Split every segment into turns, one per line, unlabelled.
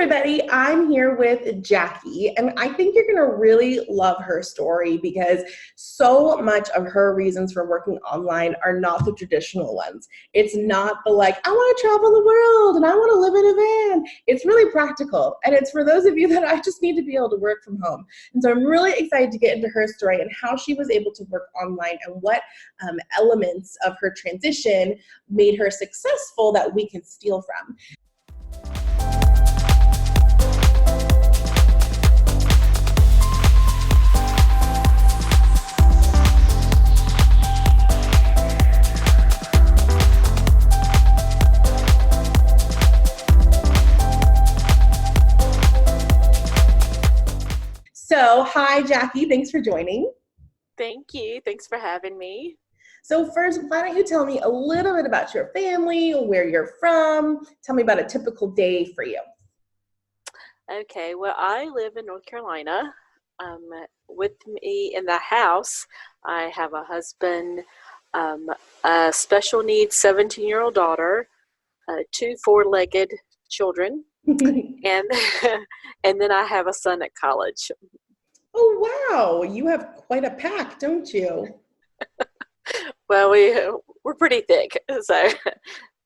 everybody. I'm here with Jacqi, and I think you're going to really love her story because so much of her reasons for working online are not the traditional ones. It's not the I want to travel the world and I want to live in a van. It's really practical, and it's for those of you that I just need to be able to work from home. And so I'm really excited to get into her story and how she was able to work online and what elements of her transition made her successful that we can steal from. So, hi, Jacqi. Thanks for joining.
Thank you. Thanks for having me.
So first, why don't you tell me a little bit about your family, where you're from? Tell me about a typical day for you.
Okay. Well, I live in North Carolina. With me in the house, I have a husband, a special needs 17-year-old daughter, two four-legged children, and and then I have a son at college.
Oh, wow. You have quite a pack, don't you?
Well, we're pretty thick, so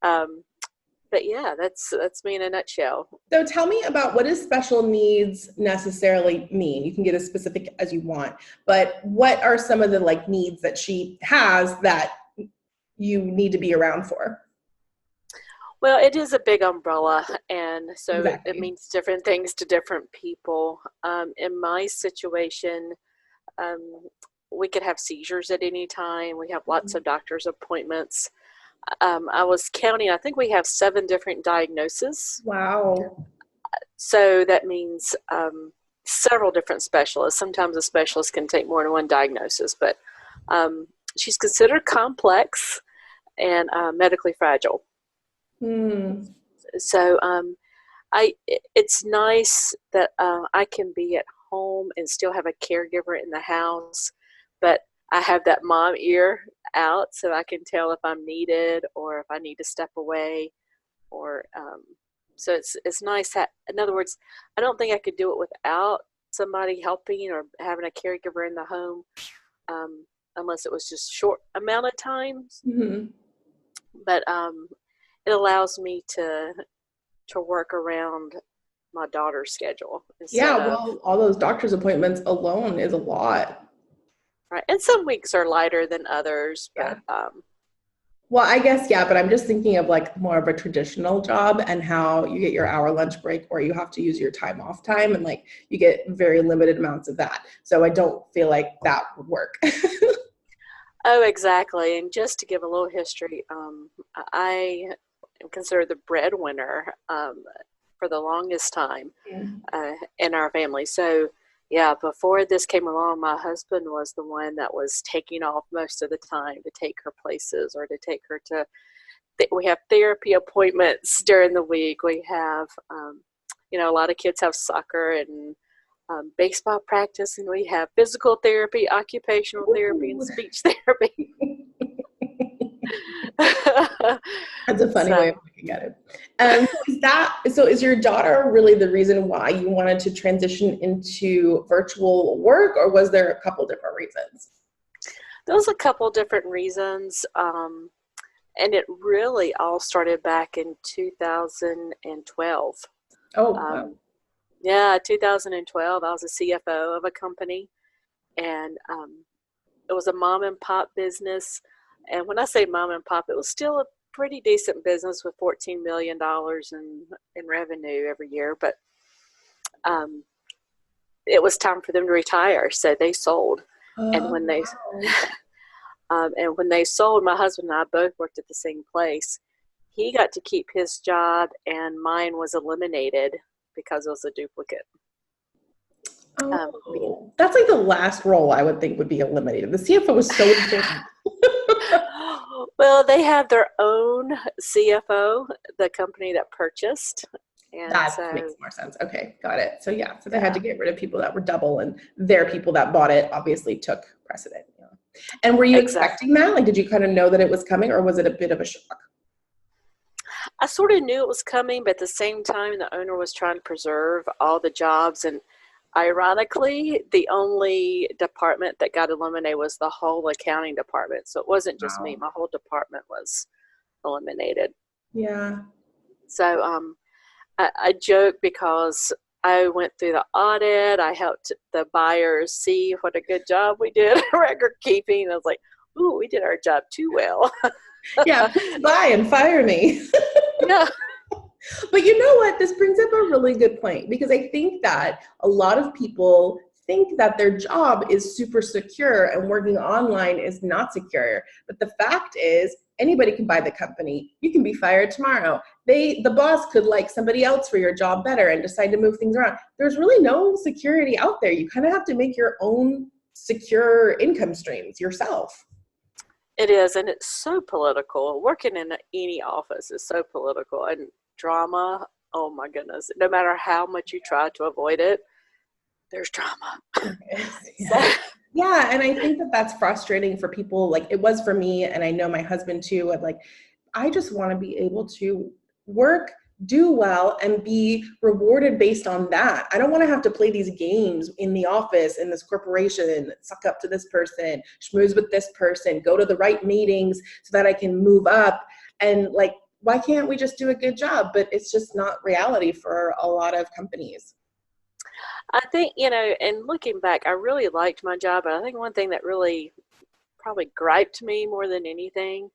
but yeah, that's me in a nutshell.
So tell me about what does special needs necessarily mean? You can get as specific as you want, but what are some of the needs that she has that you need to be around for?
Well, it is a big umbrella, and so
Exactly.
it means different things to different people. In my situation, we could have seizures at any time. We have lots of doctor's appointments. I was counting, I think we have 7 different diagnoses.
Wow.
So that means several different specialists. Sometimes a specialist can take more than one diagnosis, but she's considered complex and medically fragile. So it's nice that I can be at home and still have a caregiver in the house, but I have that mom ear out so I can tell if I'm needed or if I need to step away, or so it's nice that, in other words, I don't think I could do it without somebody helping or having a caregiver in the home, unless it was just short amount of time. But it allows me to work around my daughter's schedule.
Yeah, well, all those doctor's appointments alone is a lot.
Right, and some weeks are lighter than others, but
well, I guess, yeah, but I'm just thinking of more of a traditional job and how you get your hour lunch break or you have to use your time off time, and you get very limited amounts of that. So I don't feel like that would work.
Oh, exactly. And just to give a little history, I am considered the breadwinner for the longest time in our family. So yeah, before this came along, my husband was the one that was taking off most of the time to take her places or to take her to, we have therapy appointments during the week. We have, a lot of kids have soccer and baseball practice, and we have physical therapy, occupational therapy, and speech therapy.
That's a funny way of looking at it. So is your daughter really the reason why you wanted to transition into virtual work, or was there a couple different reasons?
There was a couple different reasons. And it really all started back in 2012.
Oh, wow.
Yeah, 2012. I was a CFO of a company, and it was a mom and pop business. And when I say mom and pop, it was still a pretty decent business with $14 million in revenue every year. But it was time for them to retire, so they sold. And when they sold, my husband and I both worked at the same place. He got to keep his job, and mine was eliminated because it was a duplicate.
That's the last role I would think would be eliminated. The CFO was so important.
Well, they have their own CFO, the company that purchased. And
that makes more sense. Okay, got it. So yeah, so they had to get rid of people that were double, and their people that bought it obviously took precedent. Yeah. And were you expecting that? Did you kind of know that it was coming, or was it a bit of a shock?
I sort of knew it was coming, but at the same time, the owner was trying to preserve all the jobs. And ironically, the only department that got eliminated was the whole accounting department. So it wasn't just me,
Wow.
my whole department was eliminated.
Yeah.
So I joke because I went through the audit. I helped the buyers see what a good job we did record keeping. I was like, ooh, we did our job too well.
Yeah, please buy and fire me.
Yeah.
But you know what? This brings up a really good point because I think that a lot of people think that their job is super secure and working online is not secure. But the fact is, anybody can buy the company. You can be fired tomorrow. The boss could like somebody else for your job better and decide to move things around. There's really no security out there. You kind of have to make your own secure income streams yourself.
It is, and it's so political. Working in any office is so political and drama. Oh my goodness. No matter how much you try to avoid it, there's drama.
Yeah.
So,
Yeah, and I think that that's frustrating for people. Like it was for me, and I know my husband too. And like, I just want to be able to work, do well, and be rewarded based on that. I don't want to have to play these games in the office, in this corporation, suck up to this person, schmooze with this person, go to the right meetings so that I can move up. And like, why can't we just do a good job? But it's just not reality for a lot of companies.
I think, and looking back, I really liked my job. But I think one thing that really probably griped me more than anything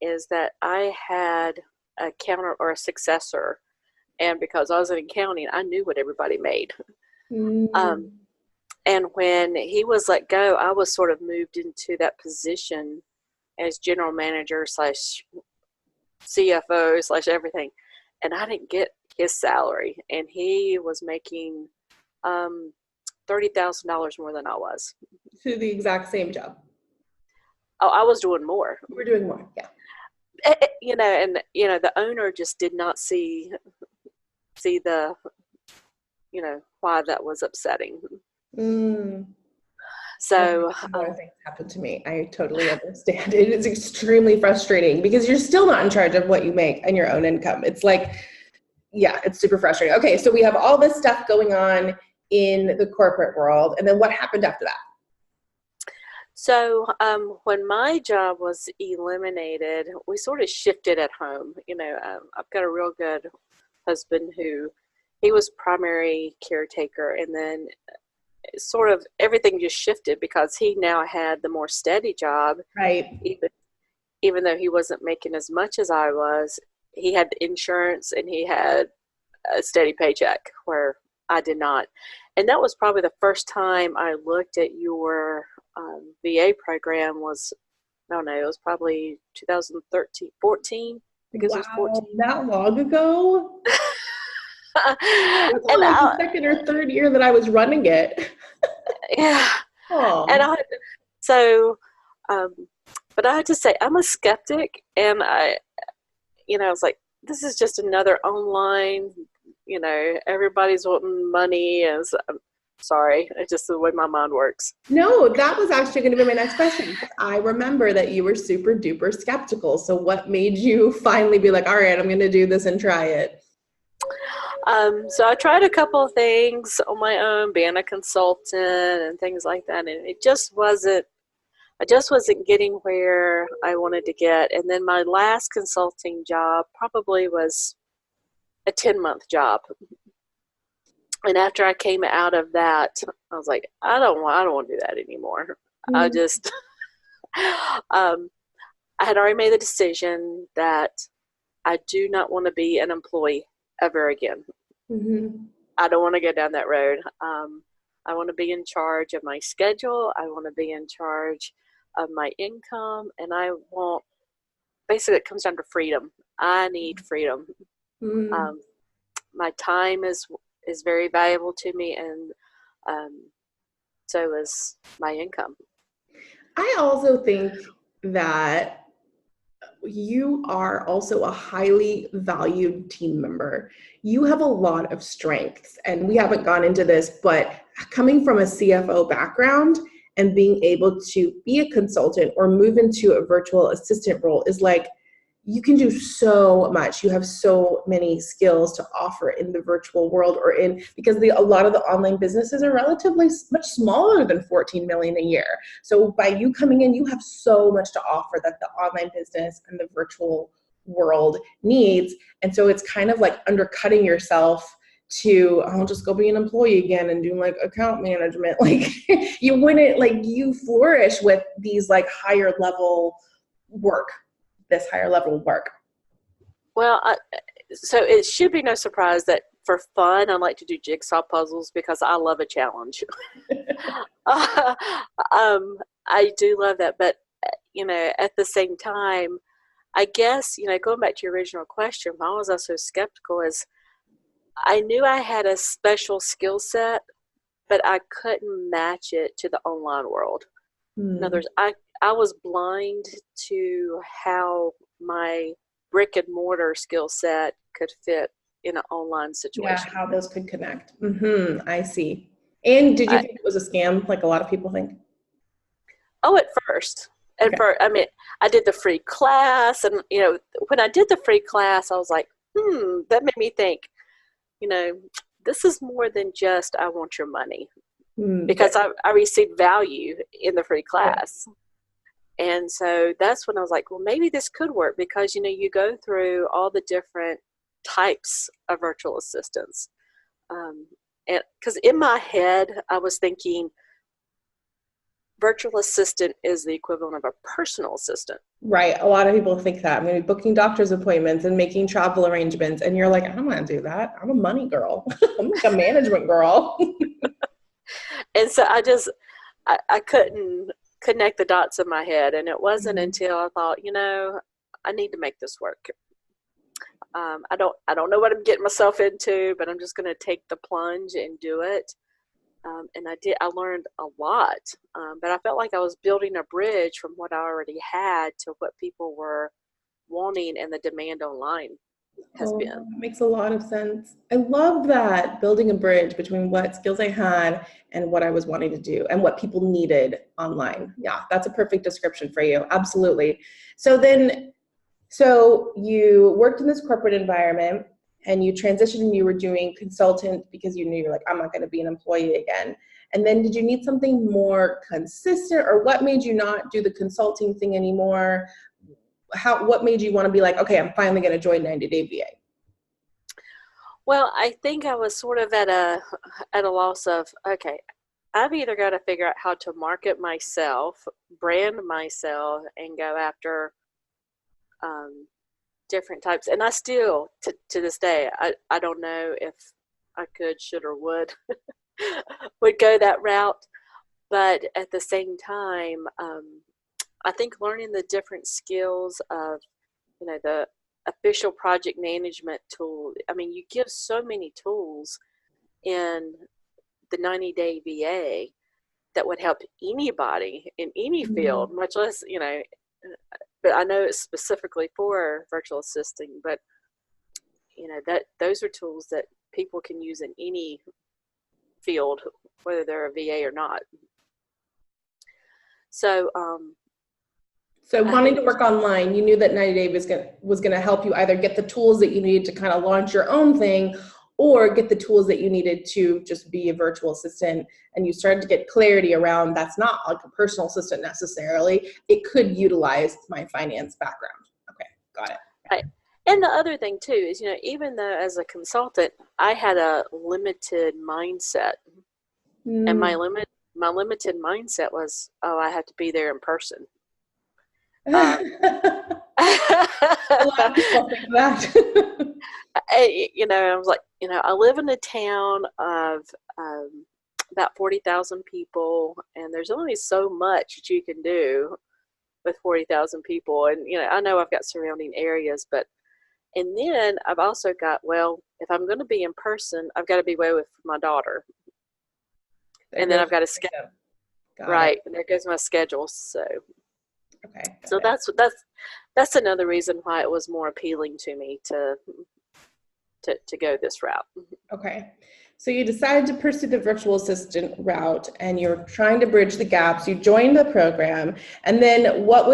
is that I had a counter or a successor. And because I was in accounting, I knew what everybody made. Um,
Mm.
and when he was let go, I was sort of moved into that position as general manager slash CFO slash everything. And I didn't get his salary. And he was making um, $30,000 more than I was.
To the exact same job.
Oh, I was doing more.
We're doing more. Yeah.
And the owner just did not see the why that was upsetting.
Mm. I've had
So
similar things happen to me. I totally understand. It is extremely frustrating because you're still not in charge of what you make and your own income. It's like, yeah, it's super frustrating. Okay, so we have all this stuff going on in the corporate world, and then what happened after that?
when my job was eliminated, we sort of shifted at home. I've got a real good husband who he was primary caretaker, and then sort of everything just shifted because he now had the more steady job,
Right.
even though he wasn't making as much as I was. He had insurance and he had a steady paycheck where I did not. And that was probably the first time I looked at your VA program was, I don't know, it was probably 2013, 14. I guess it was
Wow,
14.
that long ago? It was
and
only like the
I,
second or third year that I was running it.
yeah, and
Oh.
so, um, but I had to say, I'm a skeptic, and I was like, this is just another online, everybody's wanting money, and so, I'm sorry, it's just the way my mind works.
No, that was actually going to be my next question. I remember that you were super duper skeptical. So what made you finally be like, all right, I'm going to do this and try it?
So I tried a couple of things on my own, being a consultant and things like that, and I just wasn't getting where I wanted to get. And then my last consulting job probably was a 10-month job. And after I came out of that, I was like, I don't want to do that anymore. I
Mm-hmm.
just, um, I had already made the decision that I do not want to be an employee ever again.
Mm-hmm.
I don't want to go down that road. I want to be in charge of my schedule. I want to be in charge of my income, and I want, basically, it comes down to freedom. I need freedom.
Mm-hmm.
Um, my time is very valuable to me, and um, so is my income.
I also think that you are also a highly valued team member. You have a lot of strengths, and we haven't gone into this, but coming from a CFO background and being able to be a consultant or move into a virtual assistant role is like you can do so much. You have so many skills to offer in the virtual world, or in, because a lot of the online businesses are relatively much smaller than 14 million a year. So by you coming in, you have so much to offer that the online business and the virtual world needs. And so it's kind of like undercutting yourself to, I'll just go be an employee again and do like account management. Like you wouldn't, like, you flourish with these like higher level work, this higher level work.
Well, so it should be no surprise that for fun, I like to do jigsaw puzzles because I love a challenge. uh, I do love that, but at the same time, I guess going back to your original question, why was I so skeptical? Is I knew I had a special skill set, but I couldn't match it to the online world. In other
Hmm.
words, I was blind to how my brick and mortar skill set could fit in an online
Yeah,
situation.
how those could connect. I see. And did you
I,
think it was a scam, like a lot of people think?
oh, at first,
Okay.
I mean, I did the free class, and when I did the free class, I was like, that made me think, you know, this is more than just I want your money, because
Good.
I received value in the free
Good.
class. And so that's when I was like, well, maybe this could work, because you go through all the different types of virtual assistants. And because in my head, I was thinking virtual assistant is the equivalent of a personal assistant.
Right. A lot of people think that. I'm going to be booking doctor's appointments and making travel arrangements. And you're like, I don't want to do that. I'm a money girl. I'm like a management girl.
And so I couldn't connect the dots in my head. And it wasn't until I thought, I need to make this work. I don't know what I'm getting myself into, but I'm just going to take the plunge and do it. And I learned a lot, but I felt like I was building a bridge from what I already had to what people were wanting, and the demand online has
Oh,
been.
that makes a lot of sense. I love that, building a bridge between what skills I had and what I was wanting to do and what people needed online. Yeah, that's a perfect description for you. Absolutely. So then, so you worked in this corporate environment and you transitioned and you were doing consultant because you knew you're like, I'm not going to be an employee again. And then did you need something more consistent, or what made you not do the consulting thing anymore? What made you want to be like, okay, I'm finally going to join 90 Day VA?
Well, I think I was sort of at a loss of, okay, I've either got to figure out how to market myself, brand myself, and go after um, different types. And I still, to this day, I don't know if I could, should, or would go that route. But at the same time, I think learning the different skills of, the official project management tool. I mean, you give so many tools in the 90-day VA that would help anybody in any field,
Mhm.
much less, but I know it's specifically for virtual assisting, but that those are tools that people can use in any field, whether they're a VA or not. So
So
I
wanting
think
to
there's
work online, you knew that 90 Day was gonna help you either get the tools that you needed to kind of launch your own thing, or get the tools that you needed to just be a virtual assistant. And you started to get clarity around, that's not like a personal assistant necessarily. It could utilize my finance background. Okay, got it.
right. And the other thing too is, even though as a consultant I had a limited mindset, and
Mm.
my limited mindset was, oh, I have to be there in person.
A lot of people think that.
I was like, I live in a town of um, about 40,000 people, and there's only so much that you can do with 40,000 people. And, I know I've got surrounding areas, but, and then I've also got, well, if I'm going to be in person, I've got to be away with my daughter.
There
And then
goes
I've got to,
got it.
right, and there goes my schedule.
Okay, got
So
it.
that's another reason why it was more appealing to me to go this route.
Okay. So you decided to pursue the virtual assistant route and you're trying to bridge the gaps. You joined the program. And then what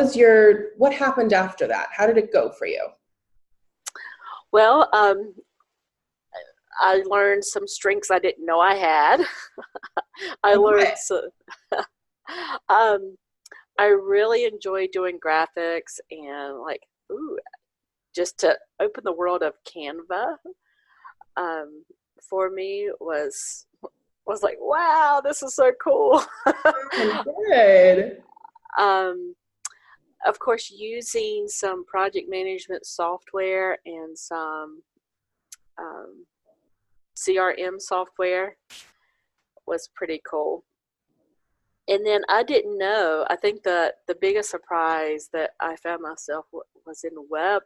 happened after that? How did it go for you?
Well, I learned some strengths I didn't know I had. I
Like
learned
what?
so, um, I really enjoy doing graphics and like, ooh, just to open the world of Canva, um, for me was like, wow, this is so cool.
Good.
um, of course, using some project management software and some um, CRM software was pretty cool. And then I didn't know. I think the biggest surprise that I found myself was in web.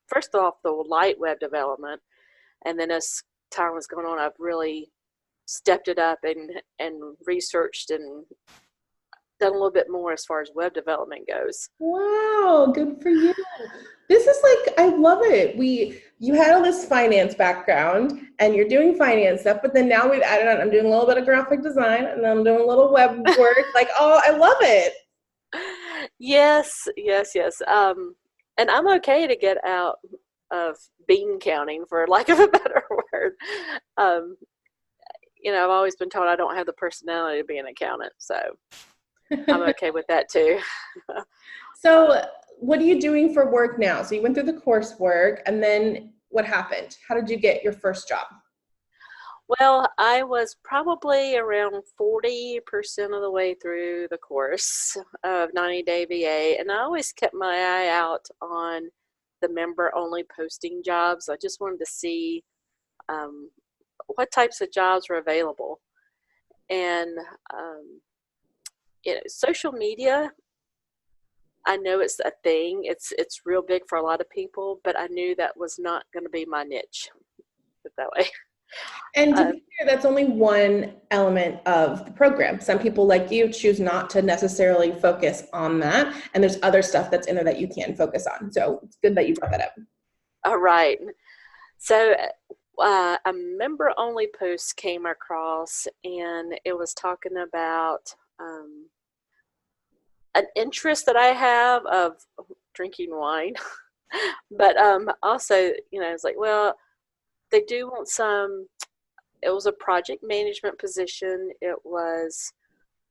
First off, the light web development, and then as time was going on, I've really stepped it up and researched and done a little bit more as far as web development goes.
Wow, good for you. This is like, I love it. You had all this finance background and you're doing finance stuff, but then now we've added on, I'm doing a little bit of graphic design and then I'm doing a little web work. Like, oh, I love it.
Yes, yes, yes. And I'm okay to get out of bean counting, for lack of a better word. Um, I've always been told I don't have the personality to be an accountant, so I'm okay with that too.
So, what are you doing for work now? So, you went through the coursework and then what happened? How did you get your first job?
Well, I was probably around 40% of the way through the course of 90-day VA, and I always kept my eye out on the member-only posting jobs. I just wanted to see um, what types of jobs were available. And um, social media, I know it's a thing. It's real big for a lot of people, but I knew that was not going to be my niche. Put it that way.
And to
Uh,
be fair, that's only one element of the program. Some people like you choose not to necessarily focus on that. And there's other stuff that's in there that you can focus on. So it's good that you brought that up.
all right. So a member only post came across, and it was talking about an interest that I have of drinking wine. But also, it's like, well, they do want some. It was a project management position. It was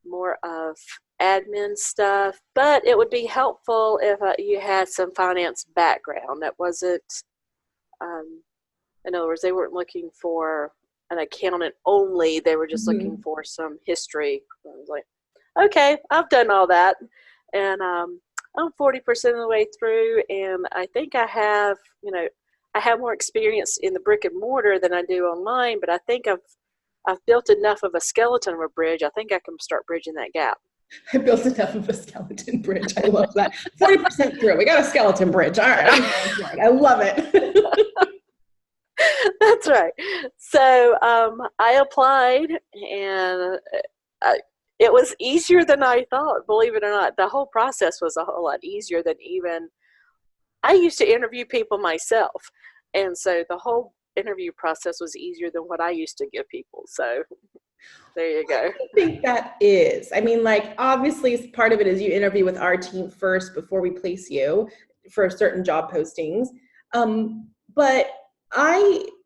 more of admin stuff, but it would be helpful if you had some finance background. That wasn't, um, in other words, they weren't looking for an accountant only. They were just looking
Mhm.
for some history. I was like, okay, I've done all that. And I'm 40% of the way through, and I think I have more experience in the brick and mortar than I do online, but I think I've built enough of a skeleton of a bridge. I think I can start bridging that gap.
I built enough of a skeleton bridge. I love that. 40% through. We got a skeleton bridge. All right, I'm going for it. I love it.
That's right. So I applied, and I, it was easier than I thought. Believe it or not, the whole process was a whole lot easier than even I used to interview people myself, and so the whole interview process was easier than what I used to give people. So there you
What
go.
do you think that is? I mean, like, obviously, part of it is you interview with our team first before we place you for certain job postings. But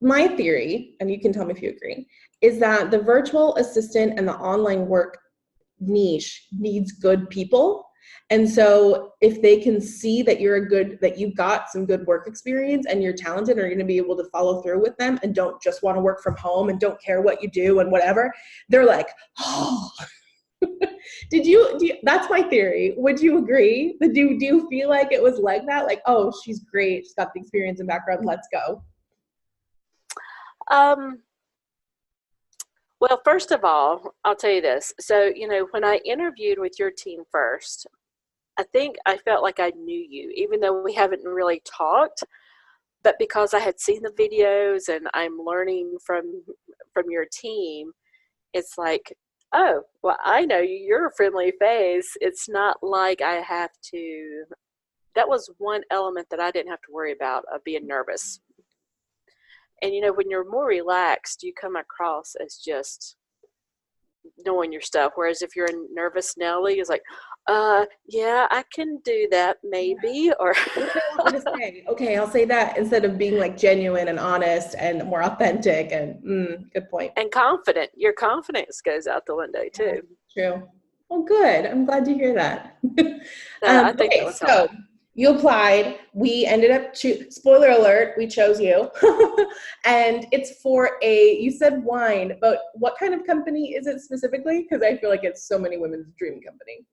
my theory, and you can tell me if you agree, is that the virtual assistant and the online work niche needs good people. And so if they can see that that you've got some good work experience and you're talented, and you're going to be able to follow through with them and don't just want to work from home and don't care what you do and whatever, they're like, oh, that's my theory. Would you agree? Do you feel like it was like that? Like, oh, she's great. She's got the experience and background. Let's go.
Um, well, first of all, I'll tell you this. So, when I interviewed with your team first, I think I felt like I knew you, even though we haven't really talked. But because I had seen the videos and I'm learning from your team, it's like, oh, well, I know you. You're a friendly face. It's not like I have to. That was one element that I didn't have to worry about of being nervous. And when you're more relaxed, you come across as just knowing your stuff. Whereas if you're a nervous Nelly, it's like, yeah, I can do that maybe. Or
What do they want me to say? Okay, I'll say that instead of being like genuine and honest and more authentic and good point.
and confident. Your confidence goes out the window
Yeah,
too.
true. Well, good. I'm glad to hear that.
So I think that
Okay,
was
so
helpful.
you applied. We ended up spoiler alert, we chose you. And it's for you said wine, but what kind of company is it specifically? Because I feel like it's so many women's dream company.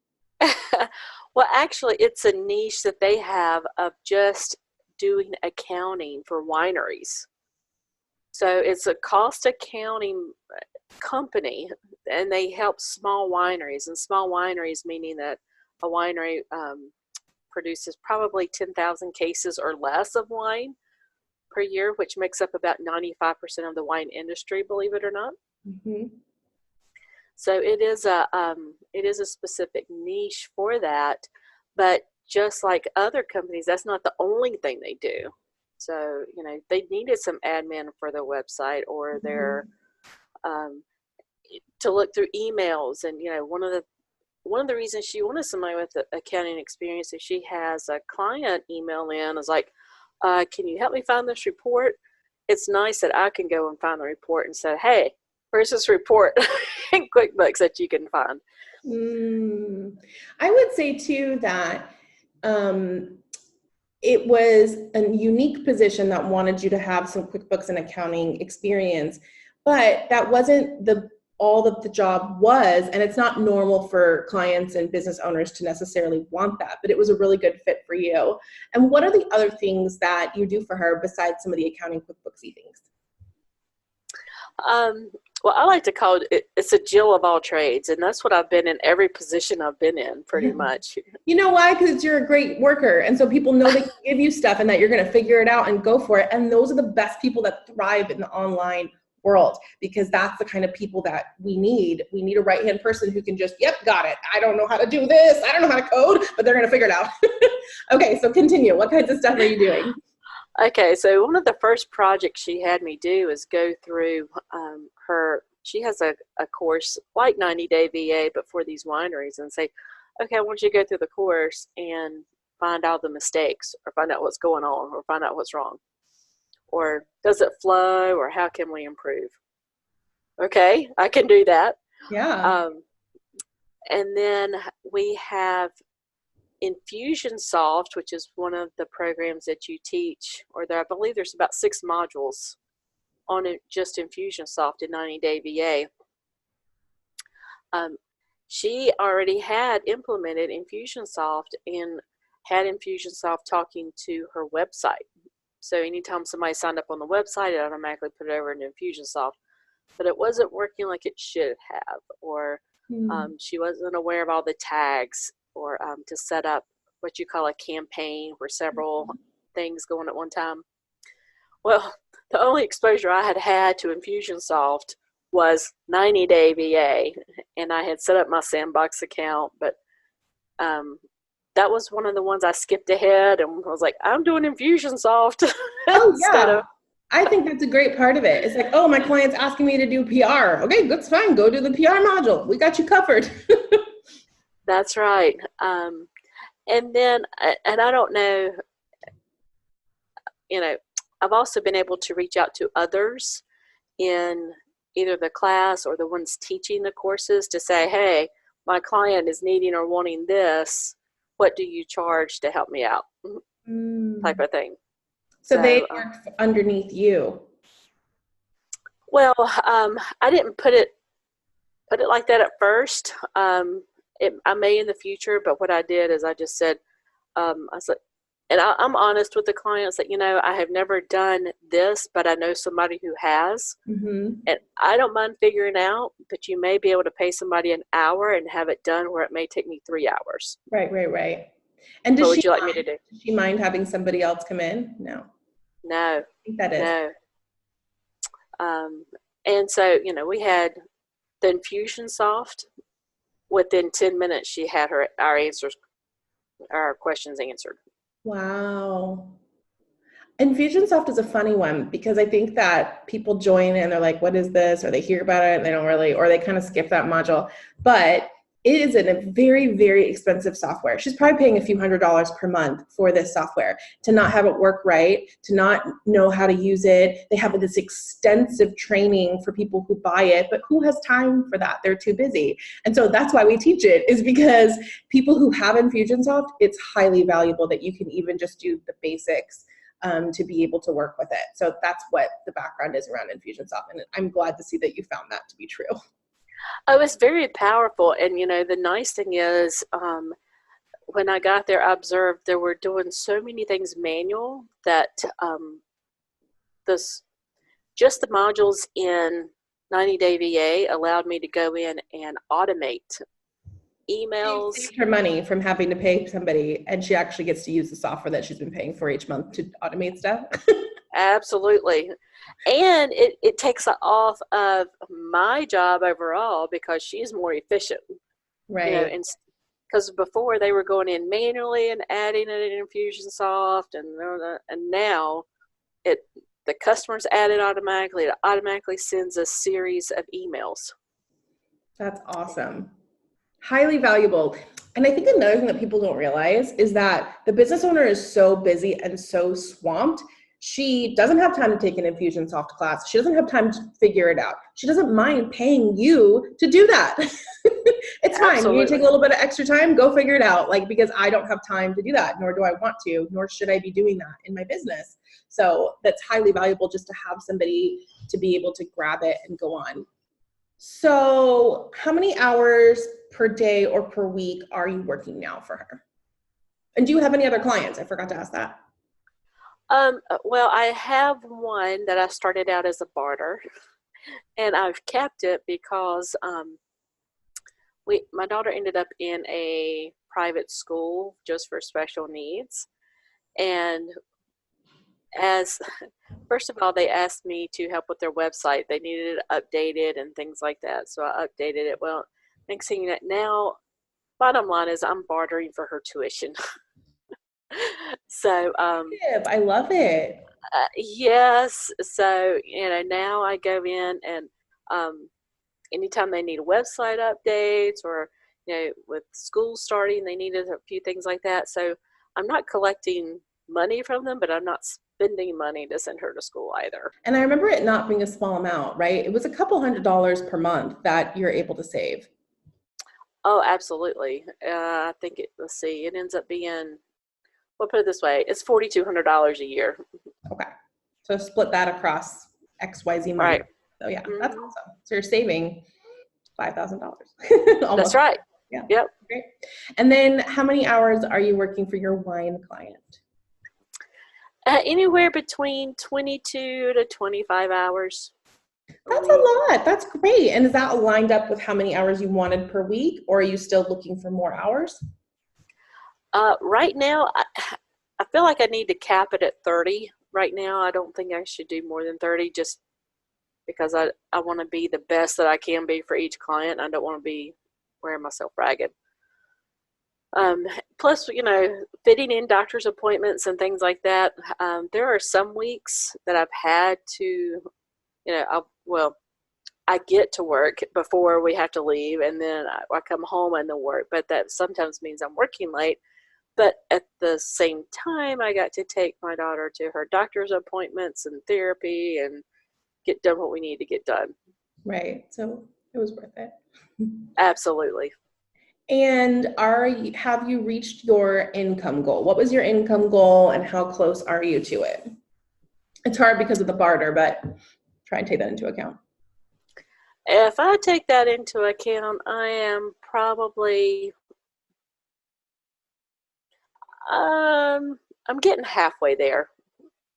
Well, actually, it's a niche that they have of just doing accounting for wineries. So it's a cost accounting company, and they help small wineries. And small wineries meaning that a winery produces probably 10,000 cases or less of wine per year, which makes up about 95% of the wine industry, believe it or not.
Mm-hmm.
So it is a specific niche for that, but just like other companies, that's not the only thing they do. So they needed some admin for their website or their um, to look through emails, and one of the reasons she wanted somebody with accounting experience is she has a client email in is like, can you help me find this report? It's nice that I can go and find the report and say, hey, where's this report in QuickBooks that you can find?
I would say too that it was a unique position that wanted you to have some QuickBooks and accounting experience, but that wasn't all that the job was, and it's not normal for clients and business owners to necessarily want that, but it was a really good fit for you. And what are the other things that you do for her besides some of the accounting QuickBooksy things?
Well, I like to call it's a Jill of all trades, and that's what I've been in every position I've been in, pretty much.
You know why? Because you're a great worker. And so people know they can give you stuff and that you're going to figure it out and go for it. And those are the best people that thrive in the online world, because that's the kind of people that we need. We need a right-hand person who can just, yep, got it. I don't know how to do this. I don't know how to code, but they're going to figure it out. Okay, so continue. What kinds of stuff are you doing?
Okay, so one of the first projects she had me do is go through she has a course like 90-day VA, but for these wineries, and say, okay, I want you to go through the course and find out the mistakes, or find out what's going on, or find out what's wrong, or does it flow, or how can we improve? Okay, I can do that.
Yeah.
And then we have Infusionsoft, which is one of the programs that you teach, or I believe there's about 6 modules on it, just Infusionsoft in 90-day VA. She already had implemented Infusionsoft and had Infusionsoft talking to her website. So anytime somebody signed up on the website, it automatically put it over into Infusionsoft. But it wasn't working like it should have, or she wasn't aware of all the tags, or to set up what you call a campaign where several things going at one time. Well, the only exposure I had had to Infusionsoft was 90-day VA, and I had set up my Sandbox account, but that was one of the ones I skipped ahead and was like, I'm doing Infusionsoft
Oh,
instead
yeah.
of.
I think that's a great part of it. It's like, oh, my client's asking me to do PR. Okay, that's fine. Go do the PR module. We got you covered.
That's right. And then, and I don't know, I've also been able to reach out to others in either the class or the ones teaching the courses to say, hey, my client is needing or wanting this. What do you charge to help me out? Type of thing.
So they work underneath you.
Well, I didn't put it like that at first. I may in the future, but what I did is I just said, I said, and I'm honest with the clients that, I have never done this, but I know somebody who has.
Mm-hmm.
And I don't mind figuring out, but you may be able to pay somebody an hour and have it done where it may take me 3 hours.
Right. And
What would you like me to do?
does she mind having somebody else come in? No.
No.
I think that is.
No. And so, we had the Infusionsoft. Within 10 minutes, she had our questions answered.
Wow. Infusionsoft is a funny one because I think that people join and they're like, what is this? Or they hear about it and they don't really, or they kind of skip that module. But it is a very, very expensive software. She's probably paying a few $100s per month for this software to not have it work right, to not know how to use it. They have this extensive training for people who buy it, but who has time for that? They're too busy. And so that's why we teach it, is because people who have Infusionsoft, it's highly valuable that you can even just do the basics to be able to work with it. So that's what the background is around Infusionsoft. And I'm glad to see that you found that to be true.
Oh, it's very powerful. And, the nice thing is, when I got there, I observed they were doing so many things manual that this just the modules in 90-day VA allowed me to go in and automate emails.
She saved her money from having to pay somebody, and she actually gets to use the software that she's been paying for each month to automate stuff.
Absolutely. And it takes it off of my job overall because she's more efficient.
Right.
And because before they were going in manually and adding it in Infusionsoft, and now the customers add it automatically. It automatically sends a series of emails.
That's awesome. Highly valuable. And I think another thing that people don't realize is that the business owner is so busy and so swamped. She doesn't have time to take an Infusionsoft class. She doesn't have time to figure it out. She doesn't mind paying you to do that. It's fine.
Absolutely.
You need to take a little bit of extra time, go figure it out. Because I don't have time to do that, nor do I want to, nor should I be doing that in my business. So that's highly valuable just to have somebody to be able to grab it and go on. So how many hours per day or per week are you working now for her? And do you have any other clients? I forgot to ask that.
Well, I have one that I started out as a barter, and I've kept it because my daughter ended up in a private school just for special needs, and first of all, they asked me to help with their website. They needed it updated and things like that, so I updated it. Well, next thing you know, now, bottom line is I'm bartering for her tuition. So
I love it.
yes, so now I go in and anytime they need website updates, or with school starting, they needed a few things like that. So I'm not collecting money from them, but I'm not spending money to send her to school either.
And I remember it not being a small amount, right? It was a couple $100s per month that you're able to save.
Oh, absolutely. I think let's see, it ends up being, well, put it this way, it's $4,200 a year.
Okay. So split that across XYZ month.
Right.
So yeah, that's awesome. So you're saving $5,000.
That's right.
Yeah.
Yep.
Great. And then how many hours are you working for your wine client?
Anywhere between 22 to 25 hours.
That's a lot. That's great. And is that lined up with how many hours you wanted per week, or are you still looking for more hours?
Right now, I feel like I need to cap it at 30. Right now, I don't think I should do more than 30, just because I want to be the best that I can be for each client. I don't want to be wearing myself ragged. Plus, fitting in doctor's appointments and things like that. There are some weeks that I've had to, I get to work before we have to leave, and then I come home and then work. But that sometimes means I'm working late. But at the same time, I got to take my daughter to her doctor's appointments and therapy and get done what we need to get done.
Right. So it was worth it.
Absolutely.
And have you reached your income goal? What was your income goal and how close are you to it? It's hard because of the barter, but try and take that into account.
If I take that into account, I am probably, I'm getting halfway there.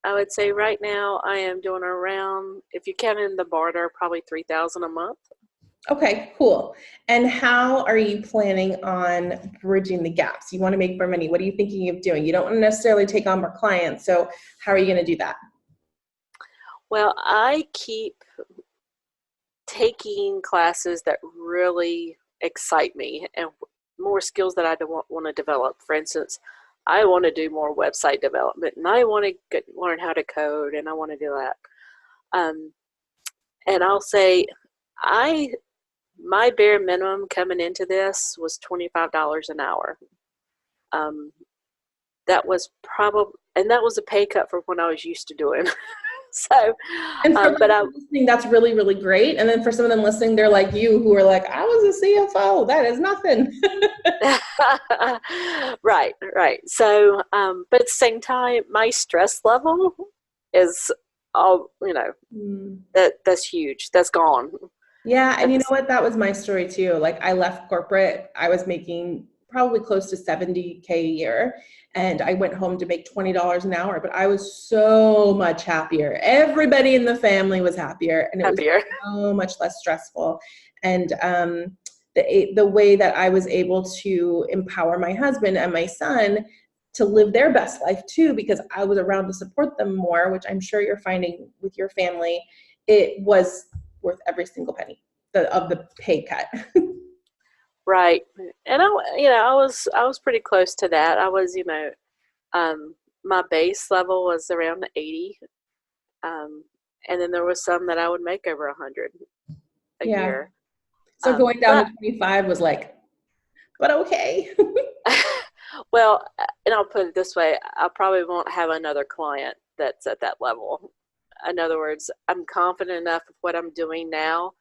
I would say right now I am doing around, if you count in the barter, probably $3,000 a month.
Okay, cool. And how are you planning on bridging the gaps? You want to make more money. What are you thinking of doing? You don't want to necessarily take on more clients. So how are you going to do that?
Well, I keep taking classes that really excite me and more skills that I don't want to develop. For instance, I want to do more website development, and I want to learn how to code, and I want to do that. Um, and I'll say, I my bare minimum coming into this was $25 an hour. Um, that was probably, and that was a pay cut for what I was used to doing. So,
And for
but
those listening, that's really, really great. And then for some of them listening, they're like you, who are like, I was a CFO. That is nothing.
right, right. So, but at the same time, my stress level is all, that's huge. That's gone.
Yeah, and you know what? That was my story too. Like I left corporate, I was making probably close to 70K a year, and I went home to make $20 an hour, but I was so much happier. Everybody in the family was happier, and it was
Happier.
so much less stressful. And the way that I was able to empower my husband and my son to live their best life too, because I was around to support them more, which I'm sure you're finding with your family, it was worth every single penny of the pay cut.
Right. And I was pretty close to that. I was, my base level was around 80. And then there was some that I would make over 100 a
Yeah.
year.
So going down to 25 was like, but okay.
Well, and I'll put it this way, I probably won't have another client that's at that level. In other words, I'm confident enough of what I'm doing now.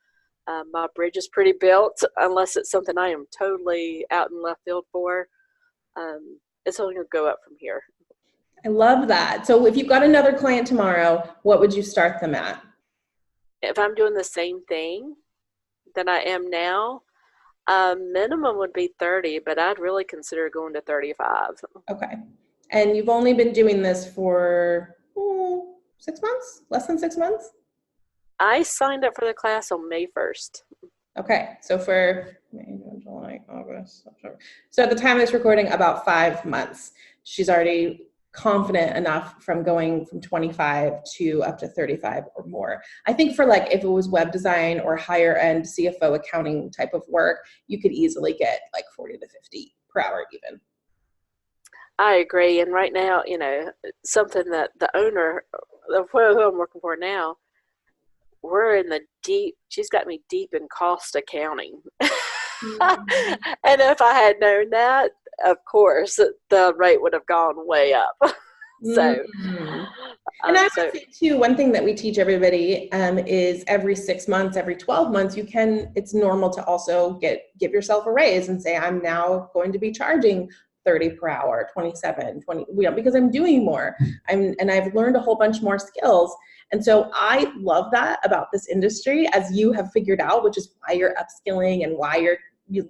My bridge is pretty built, unless it's something I am totally out in left field for. It's only going to go up from here.
I love that. So if you've got another client tomorrow, what would you start them at?
If I'm doing the same thing that I am now, minimum would be 30, but I'd really consider going to 35.
Okay. And you've only been doing this for 6 months? Less than 6 months?
I signed up for the class on May 1st.
Okay. So for May, June, July, August, September. So at the time of this recording, about 5 months. She's already confident enough from going from 25 to up to 35 or more. I think for like, if it was web design or higher end CFO accounting type of work, you could easily get like 40 to 50 per hour even.
I agree. And right now, something that the owner of who I'm working for now, we're in the deep, she's got me deep in cost accounting. Mm-hmm. And if I had known that, of course, the rate would have gone way up. So,
mm-hmm. And I would say too, one thing that we teach everybody is every 6 months, every 12 months, it's normal to also give yourself a raise and say, I'm now going to be charging 30 per hour, 27, 20, because I'm doing more. And I've learned a whole bunch more skills. And so I love that about this industry, as you have figured out, which is why you're upskilling and why you're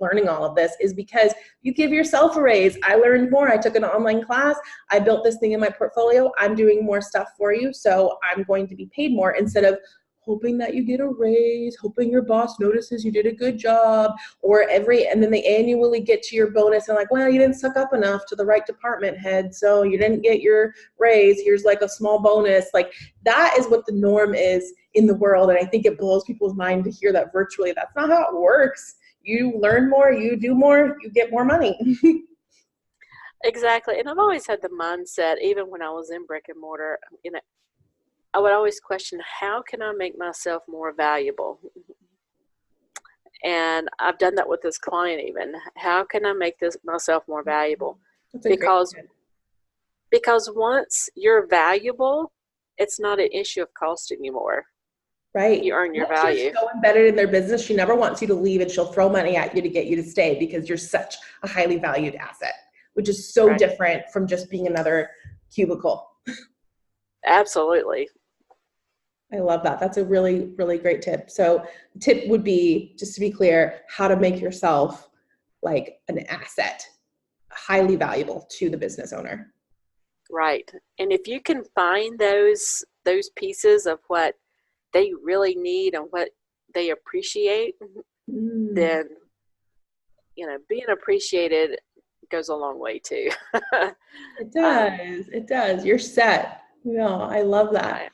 learning all of this, is because you give yourself a raise. I learned more. I took an online class. I built this thing in my portfolio. I'm doing more stuff for you. So I'm going to be paid more, instead of hoping that you get a raise, hoping your boss notices you did a good job, and then they annually get to your bonus and like, well, you didn't suck up enough to the right department head, so you didn't get your raise. Here's like a small bonus. Like, that is what the norm is in the world. And I think it blows people's mind to hear that virtually. That's not how it works. You learn more, you do more, you get more money.
Exactly. And I've always had the mindset, even when I was in brick and mortar, I would always question, how can I make myself more valuable? And I've done that with this client even. How can I make myself more valuable? Because once you're valuable, it's not an issue of cost anymore.
Right.
You earn your value.
So embedded in their business, she never wants you to leave, and she'll throw money at you to get you to stay because you're such a highly valued asset, which is so different from just being another cubicle.
Absolutely.
I love that. That's a really, really great tip. So the tip would be, just to be clear, how to make yourself like an asset, highly valuable to the business owner.
Right. And if you can find those pieces of what they really need and what they appreciate, then, being appreciated goes a long way too.
It does. It does. You're set. Yeah, I love that.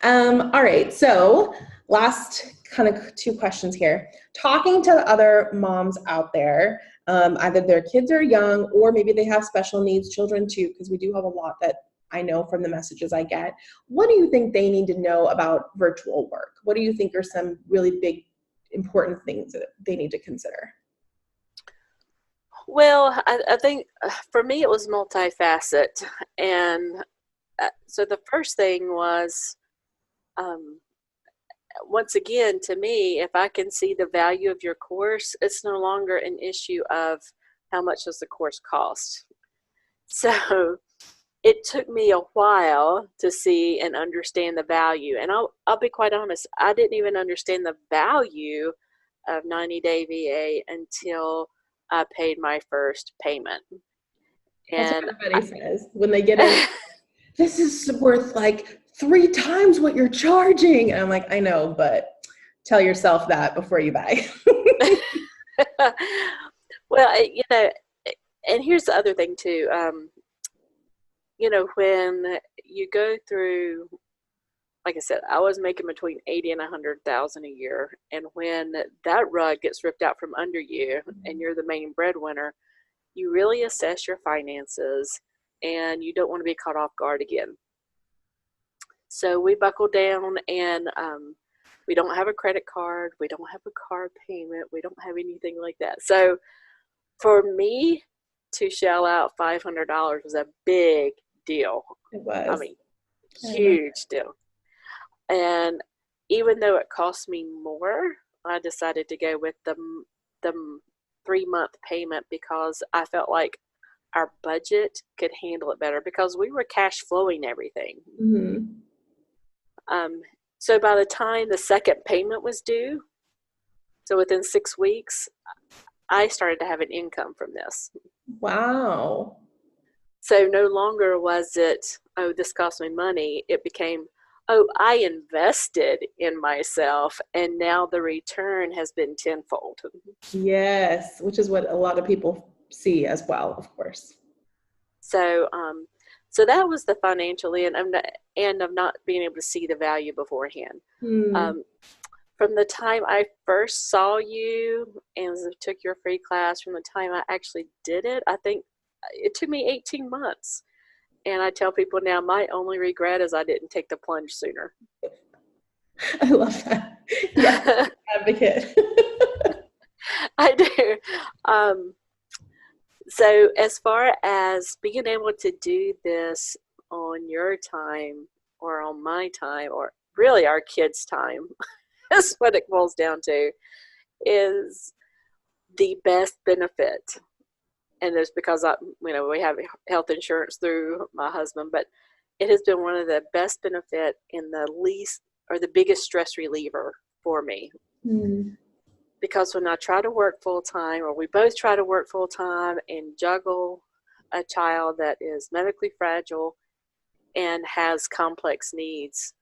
All right. So last kind of 2 questions here. Talking to other moms out there, Either their kids are young or maybe they have special needs children too, because we do have a lot that I know from the messages I get. What do you think they need to know about virtual work? What do you think are some really big, important things that they need to consider?
Well, I think for me it was multifaceted. And so the first thing was, um, once again, to me, if I can see the value of your course, it's no longer an issue of how much does the course cost. So it took me a while to see and understand the value. And I'll be quite honest, I didn't even understand the value of 90-day VA until I paid my first payment.
That's what
And
everybody says when they get in. This is worth like 3 times what you're charging. And I'm like, I know, but tell yourself that before you buy.
well, and here's the other thing too. When you go through, like I said, I was making between 80 and 100,000 a year, and when that rug gets ripped out from under you, and you're the main breadwinner, you really assess your finances, and you don't want to be caught off guard again. So we buckle down, and we don't have a credit card, we don't have a car payment, we don't have anything like that. So for me to shell out $500 was a big deal.
It was.
I mean, huge deal. And even though it cost me more, I decided to go with the 3-month payment because I felt like our budget could handle it better because we were cash flowing everything.
Mm-hmm.
So by the time the second payment was due, so within 6 weeks, I started to have an income from this.
Wow.
So no longer was it, oh, this cost me money. It became, oh, I invested in myself, and now the return has been tenfold.
Yes, which is what a lot of people see as well, of course.
So, so that was the financial end, of not being able to see the value beforehand. From the time I first saw you and took your free class, from the time I actually did it, I think it took me 18 months. And I tell people now, my only regret is I didn't take the plunge sooner.
I love that. Yeah, advocate.
I do. So as far as being able to do this on your time or on my time, or really our kids' time, that's what it boils down to, is the best benefit. And it's because we have health insurance through my husband, but it has been one of the best benefit and the least or the biggest stress reliever for me. Because when I try to work full time, or we both try to work full time and juggle a child that is medically fragile and has complex needs,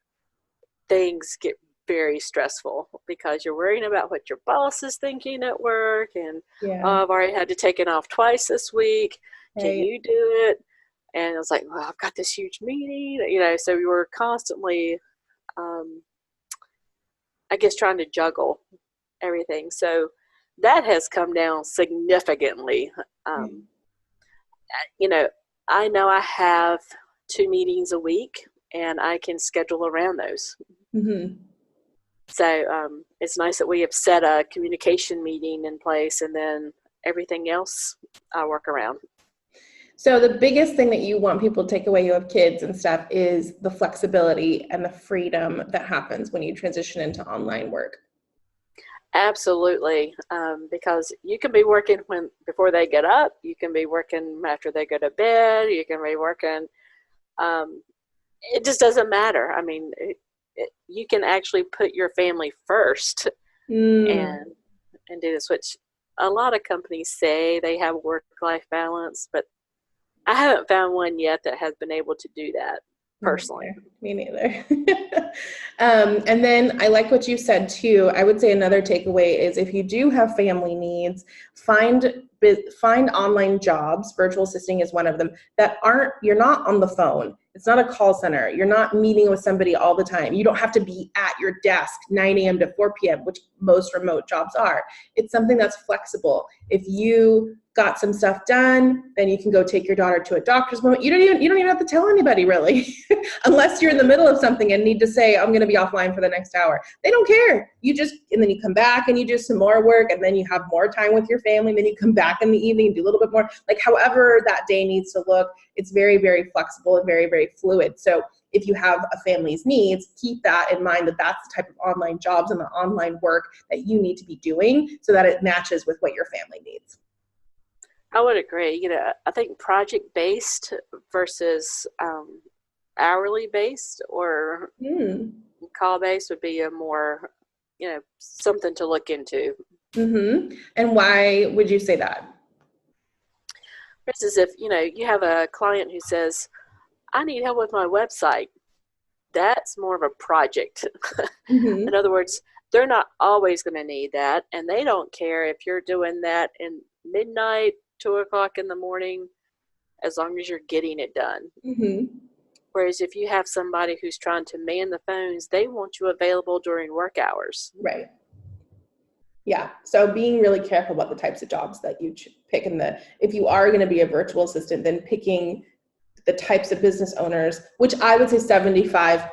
things get very stressful because you're worrying about what your boss is thinking at work, and I've already had to take it off twice this week. Right. Can you do it? And I was like, well, I've got this huge meeting, so we were constantly, I guess, trying to juggle everything. So that has come down significantly. I know I have 2 meetings a week, and I can schedule around those. Mm-hmm. So it's nice that we have set a communication meeting in place, and then everything else I work around.
So the biggest thing that you want people to take away, you have kids and stuff, is the flexibility and the freedom that happens when you transition into online work.
Absolutely, because you can be working before they get up, you can be working after they go to bed, you can be working, it just doesn't matter. I mean, you can actually put your family first and do this, which a lot of companies say they have work-life balance, but I haven't found one yet that has been able to do that personally.
Me neither. And then I like what you said too. I would say another takeaway is if you do have family needs, find online jobs. Virtual assisting is one of them that you're not on the phone. It's not a call center. You're not meeting with somebody all the time. You don't have to be at your desk 9 a.m. to 4 p.m., which most remote jobs are. It's something that's flexible. If you got some stuff done, then you can go take your daughter to a doctor's appointment. You don't even have to tell anybody really, unless you're in the middle of something and need to say, I'm going to be offline for the next hour. They don't care. And then you come back and you do some more work, and then you have more time with your family. And then you come back in the evening and do a little bit more, like however that day needs to look. It's very, very flexible and very, very fluid. So if you have a family's needs, keep that in mind, that that's the type of online jobs and the online work that you need to be doing so that it matches with what your family needs.
I would agree. I think project-based versus hourly-based or call-based would be a more, something to look into.
Mm-hmm. And why would you say that?
For instance, if, you have a client who says, I need help with my website, that's more of a project.
Mm-hmm.
In other words, they're not always going to need that, and they don't care if you're doing that in midnight, 2 o'clock in the morning, as long as you're getting it done.
Mm-hmm.
Whereas if you have somebody who's trying to man the phones, they want you available during work hours.
Right. Yeah. So being really careful about the types of jobs that you pick, if you are going to be a virtual assistant, then picking the types of business owners, which I would say 75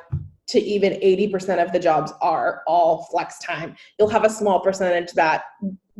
to even 80% of the jobs are all flex time. You'll have a small percentage that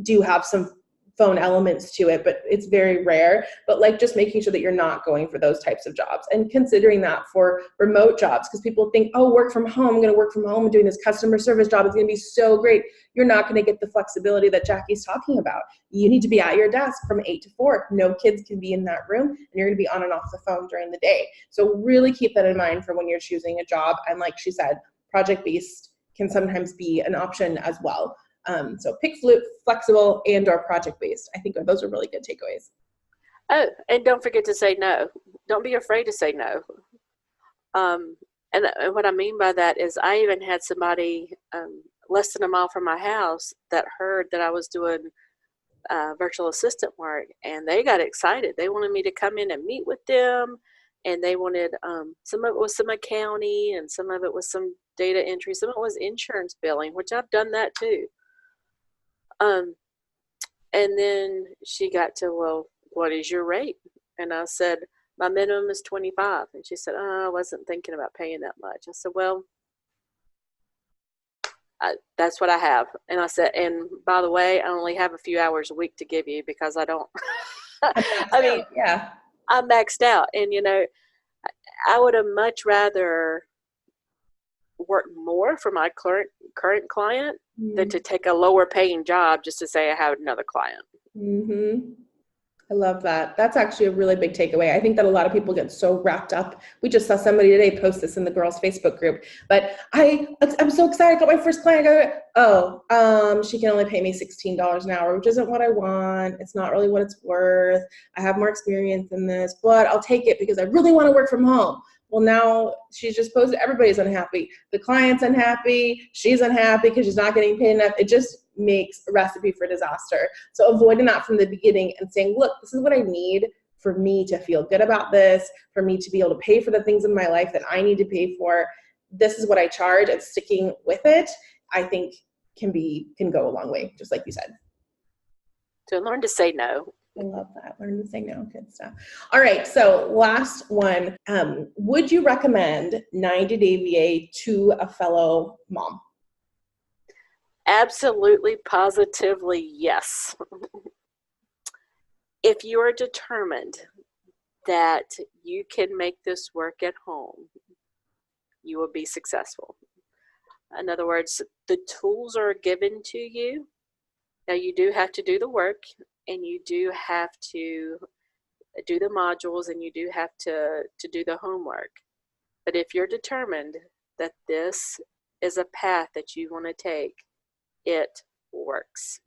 do have some phone elements to it, but it's very rare. But like just making sure that you're not going for those types of jobs and considering that for remote jobs, because people think, oh, work from home, I'm going to work from home and doing this customer service job. It's going to be so great. You're not going to get the flexibility that Jacqui's talking about. You need to be at your desk from 8 to 4. No kids can be in that room, and you're going to be on and off the phone during the day. So really keep that in mind for when you're choosing a job. And like she said, project-based can sometimes be an option as well. So pick flexible and or project-based. I think those are really good takeaways.
Oh, and don't forget to say no. Don't be afraid to say no. And what I mean by that is I even had somebody less than a mile from my house that heard that I was doing virtual assistant work, and they got excited. They wanted me to come in and meet with them, and they wanted some of it was some accounting, and some of it was some data entry, some of it was insurance billing, which I've done that too. And then she got to, well, what is your rate? And I said, my minimum is 25. And she said, oh, I wasn't thinking about paying that much. I said, well, that's what I have. And I said, and by the way, I only have a few hours a week to give you because I don't, I mean,
yeah,
I'm maxed out. And, I would have much rather work more for my current client than to take a lower paying job just to say I have another client.
Mm-hmm. I love that. That's actually a really big takeaway. I think that a lot of people get so wrapped up. We just saw somebody today post this in the girls' Facebook group. But I'm so excited. I got my first client. She can only pay me $16 an hour, which isn't what I want. It's not really what it's worth. I have more experience in this, but I'll take it because I really want to work from home. Well, now she's just posted, everybody's unhappy. The client's unhappy. She's unhappy because she's not getting paid enough. It just makes a recipe for disaster. So avoiding that from the beginning and saying, look, this is what I need for me to feel good about this, for me to be able to pay for the things in my life that I need to pay for. This is what I charge, and sticking with it, I think can go a long way, just like you said.
So learn to say no.
I love that. Learn to say no. Good stuff. All right. So last one. Would you recommend 90-Day VA to a fellow mom?
Absolutely, positively, yes. If you are determined that you can make this work at home, you will be successful. In other words, the tools are given to you. Now, you do have to do the work, and you do have to do the modules, and you do have to do the homework. But if you're determined that this is a path that you want to take, it works.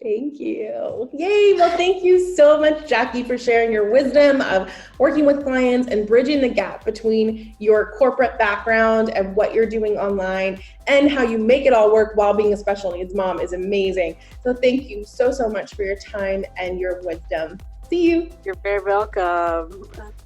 Thank you. Yay. Well, thank you so much, Jacqui, for sharing your wisdom of working with clients and bridging the gap between your corporate background and what you're doing online, and how you make it all work while being a special needs mom is amazing. So thank you so much for your time and your wisdom. See you.
You're very welcome.